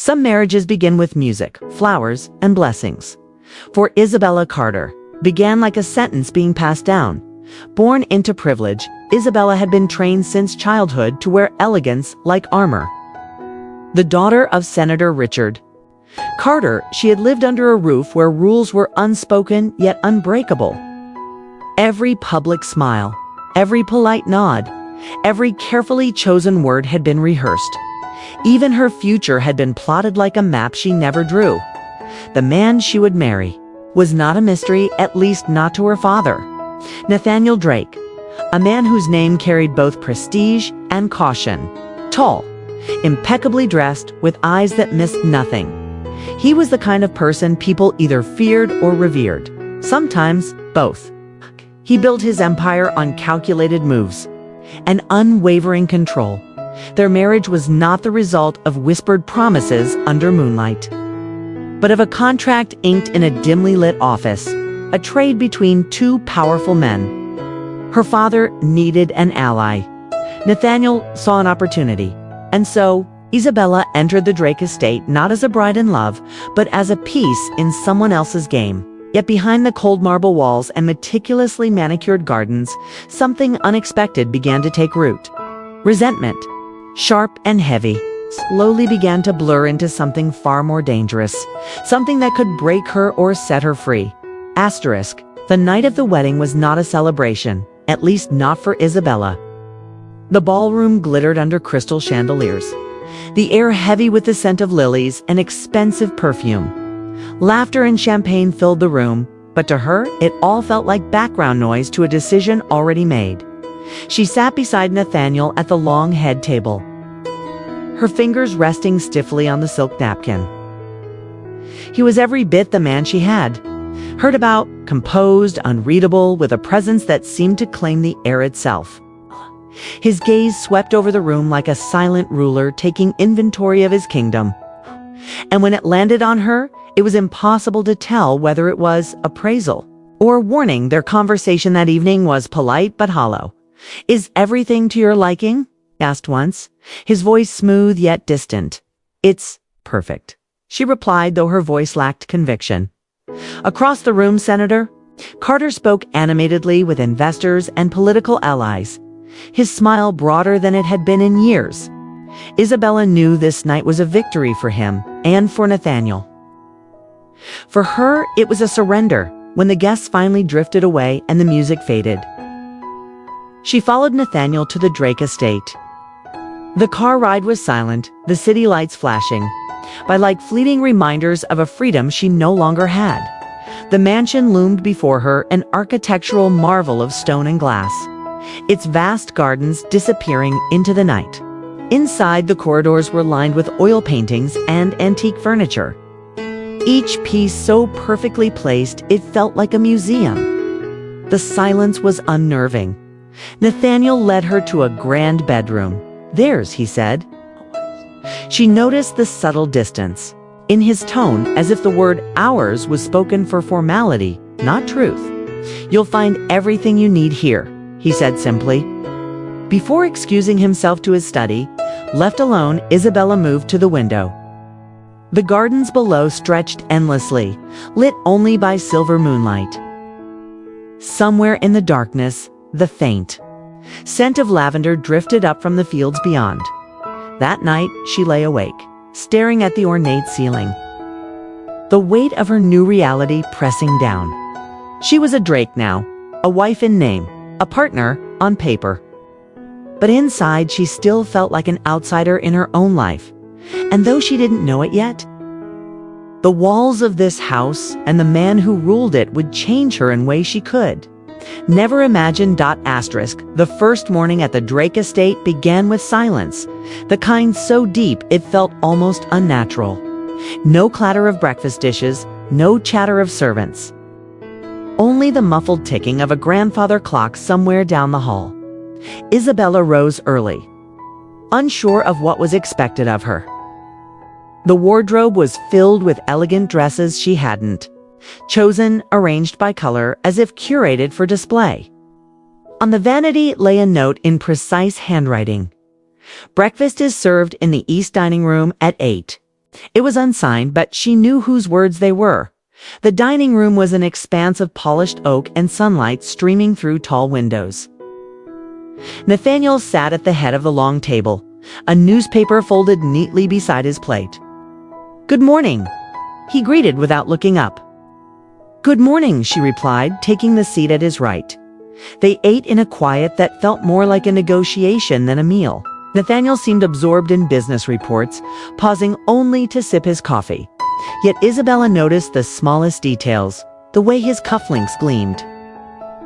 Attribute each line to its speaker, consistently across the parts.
Speaker 1: Some marriages begin with music, flowers, and blessings. For Isabella Carter, began like a sentence being passed down. Born into privilege, Isabella had been trained since childhood to wear elegance like armor. The daughter of Senator Richard Carter, she had lived under a roof where rules were unspoken yet unbreakable. Every public smile, every polite nod, every carefully chosen word had been rehearsed. Even her future had been plotted like a map she never drew. The man she would marry was not a mystery, at least not to her father. Nathaniel Drake, a man whose name carried both prestige and caution. Tall, impeccably dressed, with eyes that missed nothing. He was the kind of person people either feared or revered, sometimes both. He built his empire on calculated moves and unwavering control. Their marriage was not the result of whispered promises under moonlight, but of a contract inked in a dimly lit office, a trade between two powerful men. Her father needed an ally. Nathaniel saw an opportunity, and so Isabella entered the Drake estate not as a bride in love, but as a piece in someone else's game. Yet behind the cold marble walls and meticulously manicured gardens, something unexpected began to take root. Resentment, sharp and heavy, slowly began to blur into something far more dangerous, something that could break her or set her free. Asterisk, the night of the wedding was not a celebration, at least not for Isabella. The ballroom glittered under crystal chandeliers, the air heavy with the scent of lilies and expensive perfume. Laughter and champagne filled the room, but to her, it all felt like background noise to a decision already made. She sat beside Nathaniel at the long head table, her fingers resting stiffly on the silk napkin. He was every bit the man she had heard about, composed, unreadable, with a presence that seemed to claim the air itself. His gaze swept over the room like a silent ruler taking inventory of his kingdom. And when it landed on her, it was impossible to tell whether it was appraisal or warning. Their conversation that evening was polite but hollow. "Is everything to your liking?" he asked once, his voice smooth yet distant. "It's perfect," she replied, though her voice lacked conviction. Across the room, Senator Carter spoke animatedly with investors and political allies, his smile broader than it had been in years. Isabella knew this night was a victory for him and for Nathaniel. For her, it was a surrender when the guests finally drifted away and the music faded. She followed Nathaniel to the Drake estate. The car ride was silent, the city lights flashing, by like fleeting reminders of a freedom she no longer had. The mansion loomed before her, an architectural marvel of stone and glass, its vast gardens disappearing into the night. Inside, the corridors were lined with oil paintings and antique furniture, each piece so perfectly placed it felt like a museum. The silence was unnerving. Nathaniel led her to a grand bedroom. "Theirs," he said. She noticed the subtle distance in his tone, as if the word ours was spoken for formality, not truth. "You'll find everything you need here," he said simply. Before excusing himself to his study, left alone, Isabella moved to the window. The gardens below stretched endlessly, lit only by silver moonlight. Somewhere in the darkness, the faint scent of lavender drifted up from the fields beyond. That night, she lay awake, staring at the ornate ceiling, the weight of her new reality pressing down. She was a Drake now, a wife in name, a partner on paper. But inside, she still felt like an outsider in her own life. And though she didn't know it yet, the walls of this house and the man who ruled it would change her in ways she could never imagine. The first morning at the Drake estate began with silence, the kind so deep it felt almost unnatural. No clatter of breakfast dishes, no chatter of servants. Only the muffled ticking of a grandfather clock somewhere down the hall. Isabella rose early, unsure of what was expected of her. The wardrobe was filled with elegant dresses she hadn't chosen, arranged by color as if curated for display. On the vanity lay a note in precise handwriting. "Breakfast is served in the East dining room at 8. It was unsigned, but she knew whose words they were. The dining room was an expanse of polished oak and sunlight streaming through tall windows. Nathaniel sat at the head of the long table, a newspaper folded neatly beside his plate. "Good morning," he greeted without looking up. "Good morning," she replied, taking the seat at his right. They ate in a quiet that felt more like a negotiation than a meal. Nathaniel seemed absorbed in business reports, pausing only to sip his coffee. Yet Isabella noticed the smallest details, the way his cufflinks gleamed,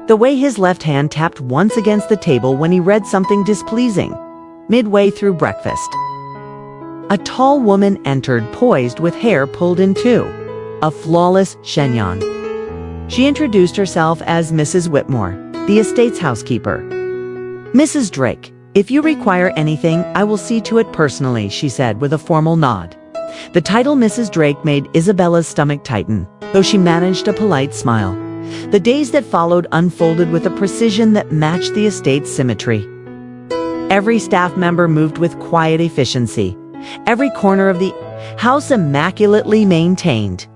Speaker 1: the way his left hand tapped once against the table when he read something displeasing, midway through breakfast. A tall woman entered, poised with hair pulled in two, a flawless chignon. She introduced herself as Mrs. Whitmore, the estate's housekeeper. "Mrs. Drake, if you require anything, I will see to it personally," she said with a formal nod. The title Mrs. Drake made Isabella's stomach tighten, though she managed a polite smile. The days that followed unfolded with a precision that matched the estate's symmetry. Every staff member moved with quiet efficiency, every corner of the house immaculately maintained.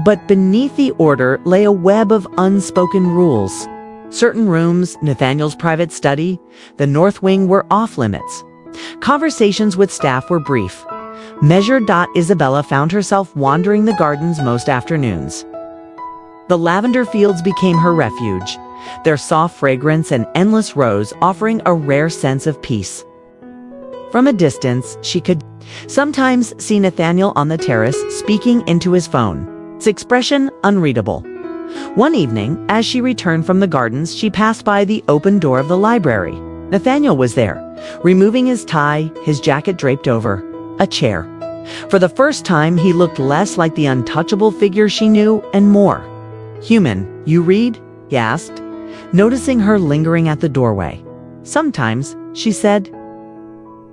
Speaker 1: But beneath the order lay a web of unspoken rules. Certain rooms, Nathaniel's private study, the north wing, were off limits. Conversations with staff were brief. Measured. Isabella found herself wandering the gardens most afternoons. The lavender fields became her refuge, their soft fragrance and endless rows offering a rare sense of peace. From a distance, she could sometimes see Nathaniel on the terrace speaking into his phone, its expression unreadable. One evening, as she returned from the gardens, she passed by the open door of the library. Nathaniel was there, removing his tie, his jacket draped over a chair. For the first time, he looked less like the untouchable figure she knew and more human. "You read?" he asked, noticing her lingering at the doorway. "Sometimes," she said.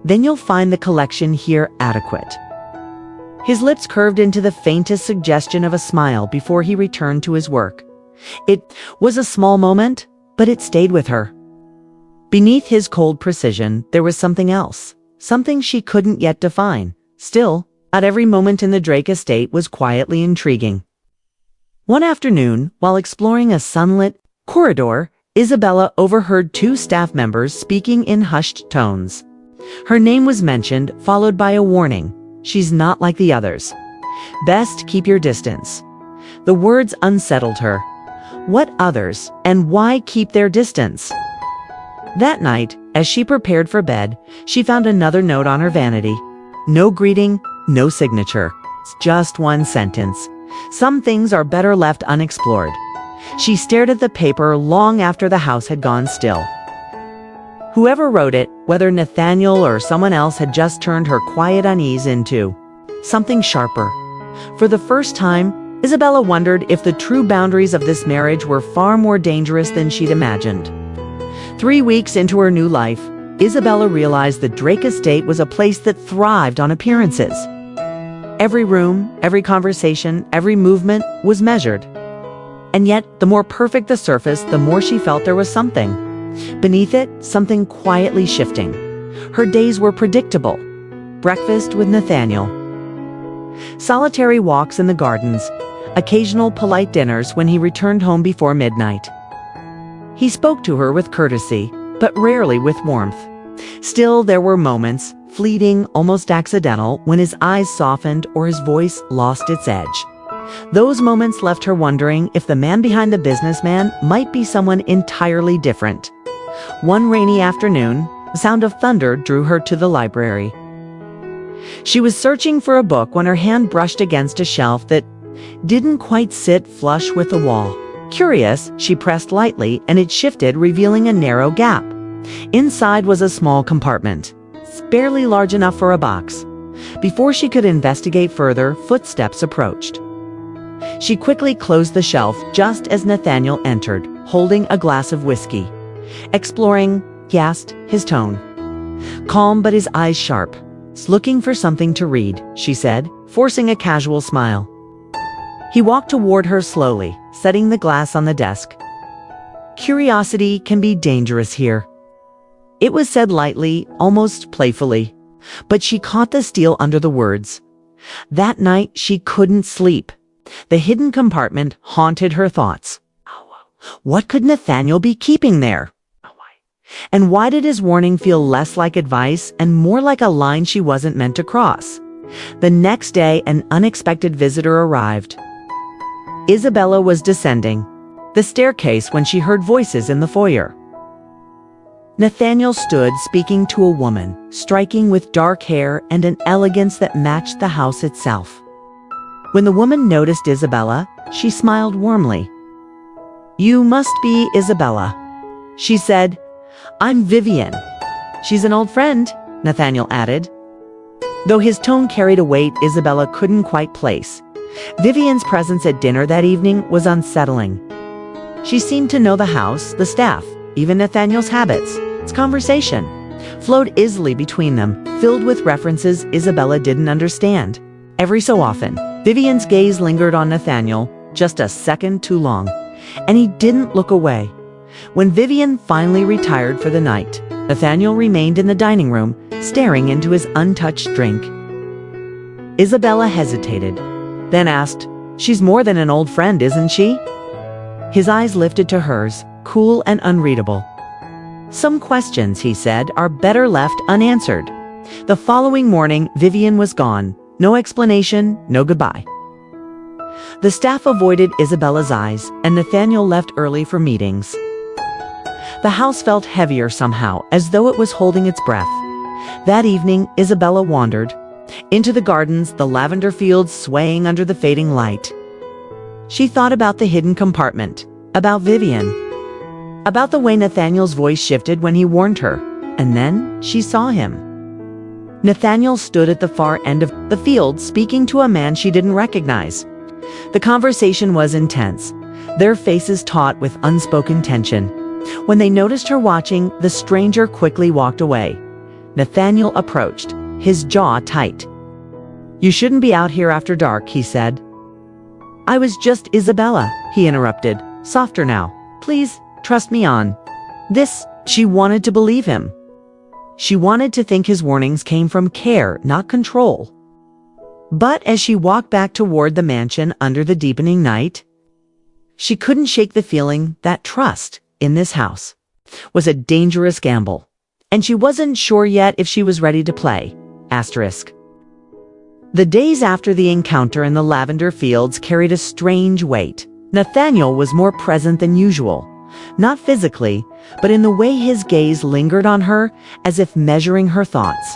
Speaker 1: "Then you'll find the collection here adequate." His lips curved into the faintest suggestion of a smile before he returned to his work. It was a small moment, but it stayed with her. Beneath his cold precision, there was something else, something she couldn't yet define. Still, at every moment in the Drake estate was quietly intriguing. One afternoon, while exploring a sunlit corridor, Isabella overheard two staff members speaking in hushed tones. Her name was mentioned, followed by a warning. "She's not like the others. Best keep your distance." The words unsettled her. What others, and why keep their distance? That night, as she prepared for bed, she found another note on her vanity. No greeting, no signature. Just one sentence. "Some things are better left unexplored." She stared at the paper long after the house had gone still. Whoever wrote it, whether Nathaniel or someone else, had just turned her quiet unease into something sharper. For the first time, Isabella wondered if the true boundaries of this marriage were far more dangerous than she'd imagined. 3 weeks into her new life, Isabella realized the Drake estate was a place that thrived on appearances. Every room, every conversation, every movement was measured. And yet, the more perfect the surface, the more she felt there was something beneath it, something quietly shifting. Her days were predictable. Breakfast with Nathaniel, solitary walks in the gardens, occasional polite dinners when he returned home before midnight. He spoke to her with courtesy, but rarely with warmth. Still, there were moments, fleeting, almost accidental, when his eyes softened or his voice lost its edge. Those moments left her wondering if the man behind the businessman might be someone entirely different. One rainy afternoon, the sound of thunder drew her to the library. She was searching for a book when her hand brushed against a shelf that didn't quite sit flush with the wall. Curious, she pressed lightly and it shifted, revealing a narrow gap. Inside was a small compartment, barely large enough for a box. Before she could investigate further, footsteps approached. She quickly closed the shelf just as Nathaniel entered, holding a glass of whiskey. "Exploring?" he asked, his tone calm but his eyes sharp. "Looking for something to read," she said, forcing a casual smile. He walked toward her slowly, setting the glass on the desk. "Curiosity can be dangerous here." It was said lightly, almost playfully, but she caught the steel under the words. That night, she couldn't sleep. The hidden compartment haunted her thoughts. What could Nathaniel be keeping there? And why did his warning feel less like advice and more like a line she wasn't meant to cross? The next day, an unexpected visitor arrived. Isabella was descending the staircase when she heard voices in the foyer. Nathaniel stood speaking to a woman, striking with dark hair and an elegance that matched the house itself. When the woman noticed Isabella, she smiled warmly. "You must be Isabella," she said. "I'm Vivian." "She's an old friend," Nathaniel added. Though his tone carried a weight Isabella couldn't quite place, Vivian's presence at dinner that evening was unsettling. She seemed to know the house, the staff, even Nathaniel's habits. Its conversation flowed easily between them, filled with references Isabella didn't understand. Every so often, Vivian's gaze lingered on Nathaniel, just a second too long, and he didn't look away. When Vivian finally retired for the night, Nathaniel remained in the dining room, staring into his untouched drink. Isabella hesitated, then asked, "She's more than an old friend, isn't she?" His eyes lifted to hers, cool and unreadable. "Some questions," he said, "are better left unanswered." The following morning, Vivian was gone. No explanation, no goodbye. The staff avoided Isabella's eyes, and Nathaniel left early for meetings. The house felt heavier somehow, as though it was holding its breath. That evening, Isabella wandered into the gardens, the lavender fields swaying under the fading light. She thought about the hidden compartment, about Vivian, about the way Nathaniel's voice shifted when he warned her, and then she saw him. Nathaniel stood at the far end of the field, speaking to a man she didn't recognize. The conversation was intense, their faces taut with unspoken tension. When they noticed her watching, the stranger quickly walked away. Nathaniel approached, his jaw tight. "You shouldn't be out here after dark," he said. "I was just Isabella," he interrupted, softer now. "Please, trust me on this." She wanted to believe him. She wanted to think his warnings came from care, not control. But as she walked back toward the mansion under the deepening night, she couldn't shake the feeling that trust in this house was a dangerous gamble, and she wasn't sure yet if she was ready to play. The days after the encounter in the lavender fields carried a strange weight. Nathaniel was more present than usual, not physically, but in the way his gaze lingered on her, as if measuring her thoughts.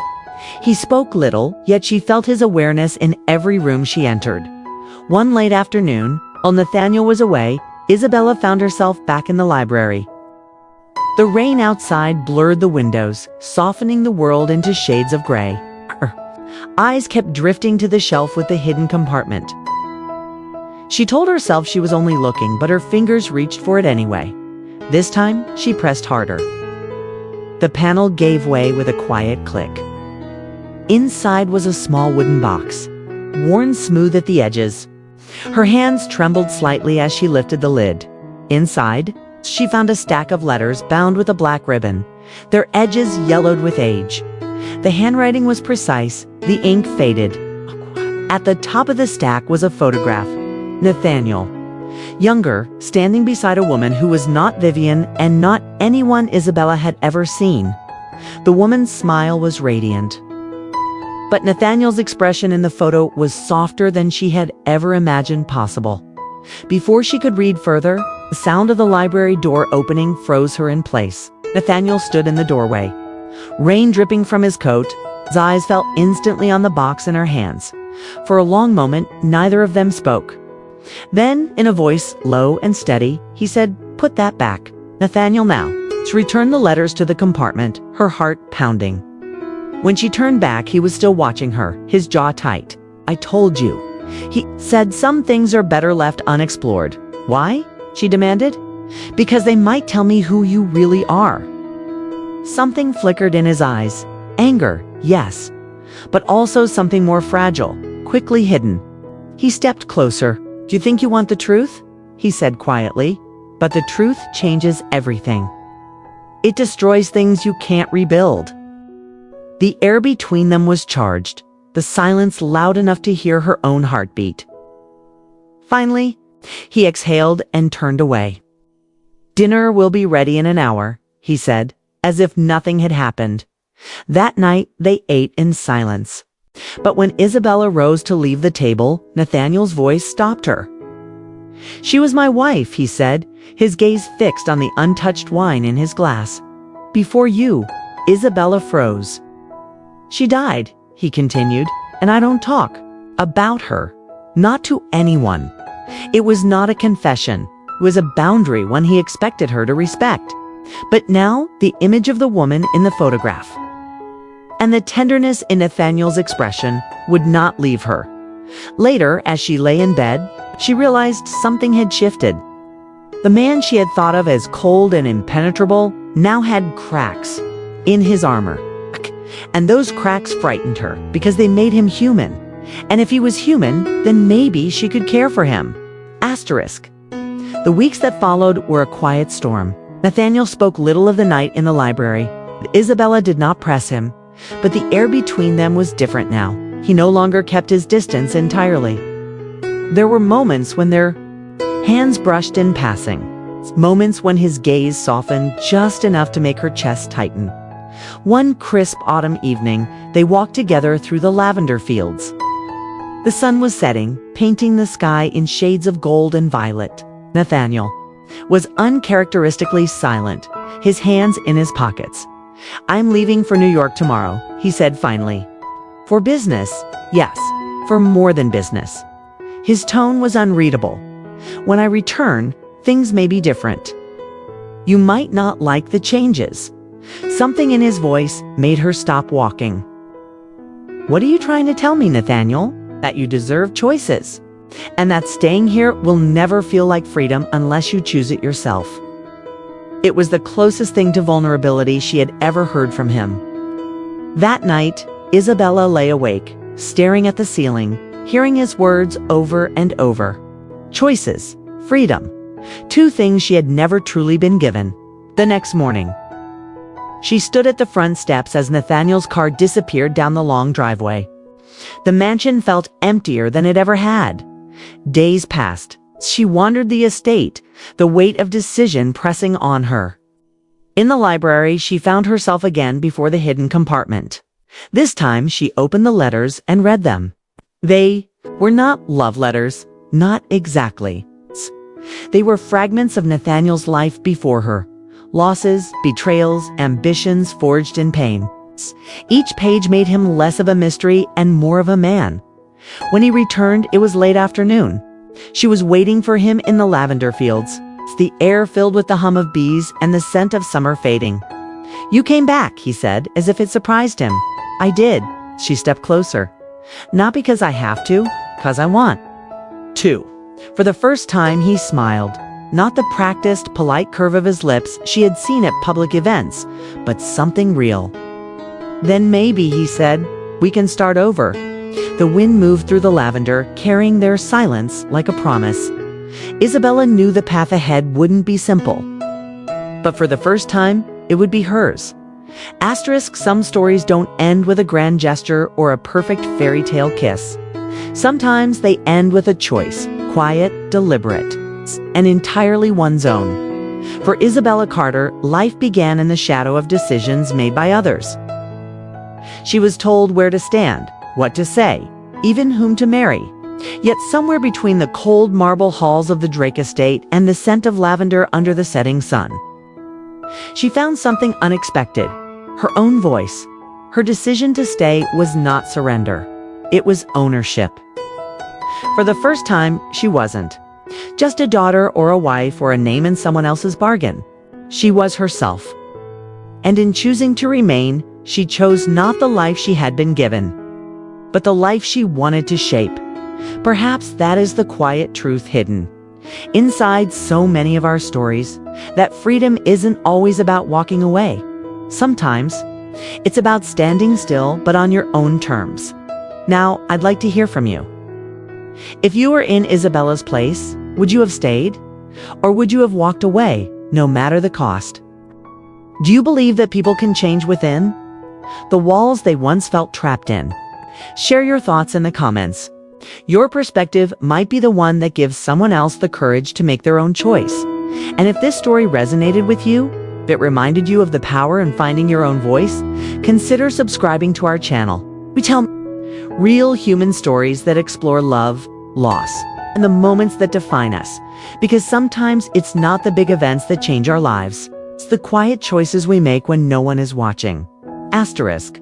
Speaker 1: He spoke little, yet she felt his awareness in every room she entered. One late afternoon, while Nathaniel was away, Isabella found herself back in the library. The rain outside blurred the windows, softening the world into shades of gray. Her eyes kept drifting to the shelf with the hidden compartment. She told herself she was only looking, but her fingers reached for it anyway. This time, she pressed harder. The panel gave way with a quiet click. Inside was a small wooden box, worn smooth at the edges. Her hands trembled slightly as she lifted the lid. Inside, she found a stack of letters bound with a black ribbon, their edges yellowed with age. The handwriting was precise, the ink faded. At the top of the stack was a photograph. Nathaniel, younger, standing beside a woman who was not Vivian and not anyone Isabella had ever seen. The woman's smile was radiant. But Nathaniel's expression in the photo was softer than she had ever imagined possible. Before she could read further, the sound of the library door opening froze her in place. Nathaniel stood in the doorway. Rain dripping from his coat, his eyes fell instantly on the box in her hands. For a long moment, neither of them spoke. Then, in a voice low and steady, he said, "Put that back." Nathaniel now. She returned the letters to the compartment, her heart pounding. When she turned back, he was still watching her, his jaw tight. "I told you," he said, "some things are better left unexplored." "Why?" she demanded. "Because they might tell me who you really are." Something flickered in his eyes. Anger, yes, but also something more fragile, quickly hidden. He stepped closer. "Do you think you want the truth?" he said quietly. "But the truth changes everything. It destroys things you can't rebuild." The air between them was charged. the silence loud enough to hear her own heartbeat. Finally, he exhaled and turned away. "Dinner will be ready in an hour," he said, as if nothing had happened. That night, they ate in silence. But when Isabella rose to leave the table, Nathaniel's voice stopped her. "She was my wife," he said, his gaze fixed on the untouched wine in his glass. "Before you." Isabella froze. "She died," he continued, "and I don't talk about her. Not to anyone." It was not a confession. It was a boundary, one he expected her to respect. But now, the image of the woman in the photograph and the tenderness in Nathaniel's expression would not leave her. Later, as she lay in bed, she realized something had shifted. The man she had thought of as cold and impenetrable now had cracks in his armor. And those cracks frightened her because they made him human. And if he was human, then maybe she could care for him. Asterisk. The weeks that followed were a quiet storm. Nathaniel spoke little of the night in the library. Isabella did not press him, but the air between them was different now. He no longer kept his distance entirely. There were moments when their hands brushed in passing, moments when his gaze softened just enough to make her chest tighten. One crisp autumn evening, they walked together through the lavender fields. The sun was setting, painting the sky in shades of gold and violet. Nathaniel was uncharacteristically silent, his hands in his pockets. "I'm leaving for New York tomorrow," he said finally. "For business?" "Yes, for more than business." His tone was unreadable. "When I return, things may be different. You might not like the changes." Something in his voice made her stop walking. "What are you trying to tell me, Nathaniel? That you deserve choices, and that staying here will never feel like freedom unless you choose it yourself." It was the closest thing to vulnerability she had ever heard from him. That night, Isabella lay awake, staring at the ceiling, hearing his words over and over. Choices, freedom, two things she had never truly been given. The next morning, she stood at the front steps as Nathaniel's car disappeared down the long driveway. The mansion felt emptier than it ever had. Days passed. She wandered the estate, the weight of decision pressing on her. In the library, she found herself again before the hidden compartment. This time, she opened the letters and read them. They were not love letters, not exactly. They were fragments of Nathaniel's life before her. Losses, betrayals, ambitions forged in pain. Each page made him less of a mystery and more of a man. When he returned, it was late afternoon. She was waiting for him in the lavender fields, the air filled with the hum of bees and the scent of summer fading. "You came back," he said, as if it surprised him. "I did." She stepped closer. "Not because I have to, because I want to." For the first time, he smiled. Not the practiced, polite curve of his lips she had seen at public events, but something real. "Then maybe," he said, "we can start over." The wind moved through the lavender, carrying their silence like a promise. Isabella knew the path ahead wouldn't be simple. But for the first time, it would be hers. Asterisk, some stories don't end with a grand gesture or a perfect fairy tale kiss. Sometimes they end with a choice, quiet, deliberate, and entirely one's own. For Isabella Carter, life began in the shadow of decisions made by others. She was told where to stand, what to say, even whom to marry. Yet somewhere between the cold marble halls of the Drake estate and the scent of lavender under the setting sun, she found something unexpected, her own voice. Her decision to stay was not surrender. It was ownership. For the first time, she wasn't just a daughter or a wife or a name in someone else's bargain. She was herself. And in choosing to remain, she chose not the life she had been given, but the life she wanted to shape. Perhaps that is the quiet truth hidden inside so many of our stories, that freedom isn't always about walking away. Sometimes it's about standing still, but on your own terms. Now, I'd like to hear from you. If you were in Isabella's place, would you have stayed? Or would you have walked away, no matter the cost? Do you believe that people can change within? The walls they once felt trapped in. Share your thoughts in the comments. Your perspective might be the one that gives someone else the courage to make their own choice. And if this story resonated with you, if it reminded you of the power in finding your own voice, consider subscribing to our channel. We tell real human stories that explore love, loss, and the moments that define us. Because sometimes it's not the big events that change our lives. It's the quiet choices we make when no one is watching. Asterisk.